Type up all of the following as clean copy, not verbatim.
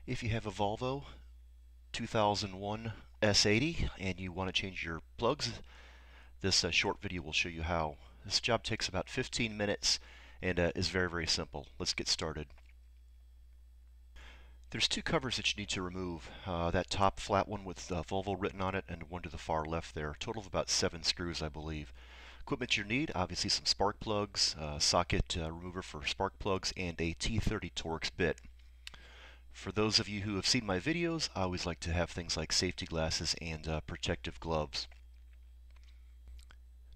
If you have a Volvo 2001 S80 and you want to change your plugs, this short video will show you how. This job takes about 15 minutes and is very simple. Let's get started. There's two covers that you need to remove. That top flat one with Volvo written on it and one to the far left there. Total of about 7 screws, I believe. Equipment you need, obviously some spark plugs, socket remover for spark plugs, and a T30 Torx bit. For those of you who have seen my videos, I always like to have things like safety glasses and protective gloves.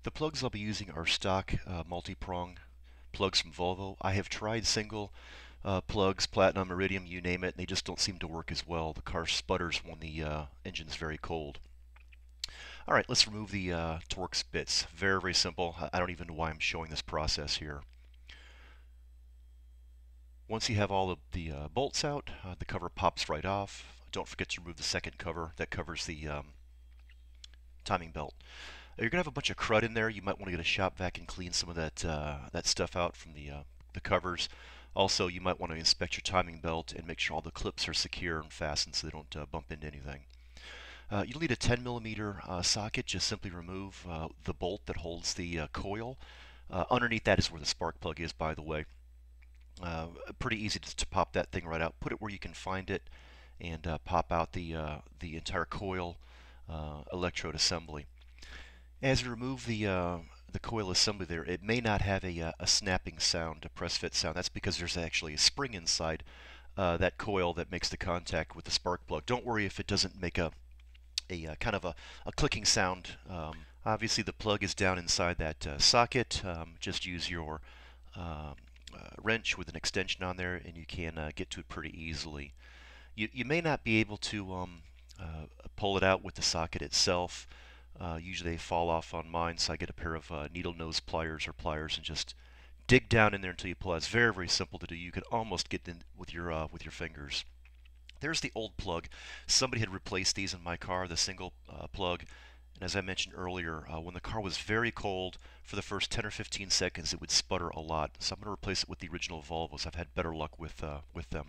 The plugs I'll be using are stock multi-prong plugs from Volvo. I have tried single plugs, platinum, iridium, you name it, and they just don't seem to work as well. The car sputters when the engine is very cold. Alright, let's remove the Torx bits. Very simple. I don't even know why I'm showing this process here. Once you have all of the bolts out, the cover pops right off. Don't forget to remove the second cover that covers the timing belt. You're going to have a bunch of crud in there. You might want to get a shop vac and clean some of that stuff out from the covers. Also, you might want to inspect your timing belt and make sure all the clips are secure and fastened so they don't bump into anything. You'll need a 10mm socket. Just simply remove the bolt that holds the coil. Underneath that is where the spark plug is, by the way. Pretty easy to pop that thing right out. Put it where you can find it and pop out the entire coil electrode assembly. As you remove the coil assembly there, it may not have a snapping sound, a press fit sound. That's because there's actually a spring inside that coil that makes the contact with the spark plug. Don't worry if it doesn't make a kind of a clicking sound. Obviously the plug is down inside that socket. Just use your wrench with an extension on there and you can get to it pretty easily. You may not be able to pull it out with the socket itself. Usually they fall off on mine, so I get a pair of needle nose pliers or pliers and just dig down in there until you pull out. It's very simple to do. You can almost get in with your fingers. There's the old plug. Somebody had replaced these in my car, the single plug. And as I mentioned earlier, when the car was very cold, for the first 10 or 15 seconds, it would sputter a lot. So I'm going to replace it with the original Volvos. I've had better luck with them.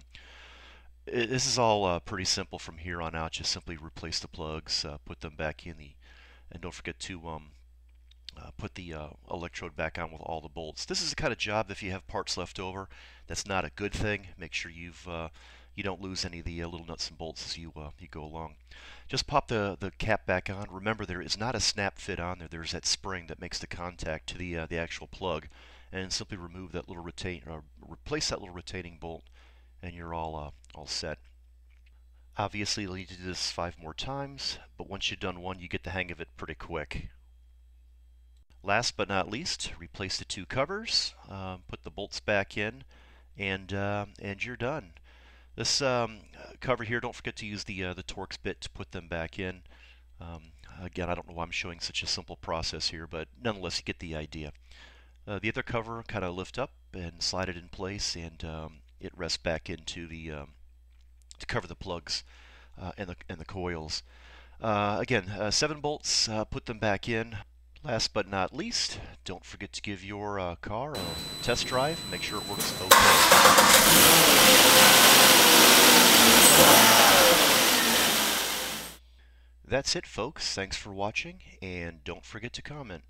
This is all pretty simple from here on out. Just simply replace the plugs, put them back in and don't forget to put the electrode back on with all the bolts. This is the kind of job, if you have parts left over, that's not a good thing. Make sure you don't lose any of the little nuts and bolts as you go along. Just pop the cap back on. Remember, there is not a snap fit on there. There's that spring that makes the contact to the actual plug, and simply remove that little replace that little retaining bolt, and you're all set. Obviously, you'll need to do this 5 more times, but once you've done one, you get the hang of it pretty quick. Last but not least, replace the 2 covers, put the bolts back in, and you're done. This cover here, don't forget to use the Torx bit to put them back in. Again, I don't know why I'm showing such a simple process here, but nonetheless, you get the idea. The other cover, kind of lift up and slide it in place, and it rests back into to cover the plugs and the coils. Again, 7 bolts, put them back in. Last but not least, don't forget to give your car a test drive. Make sure it works okay. That's it, folks. Thanks for watching, and don't forget to comment.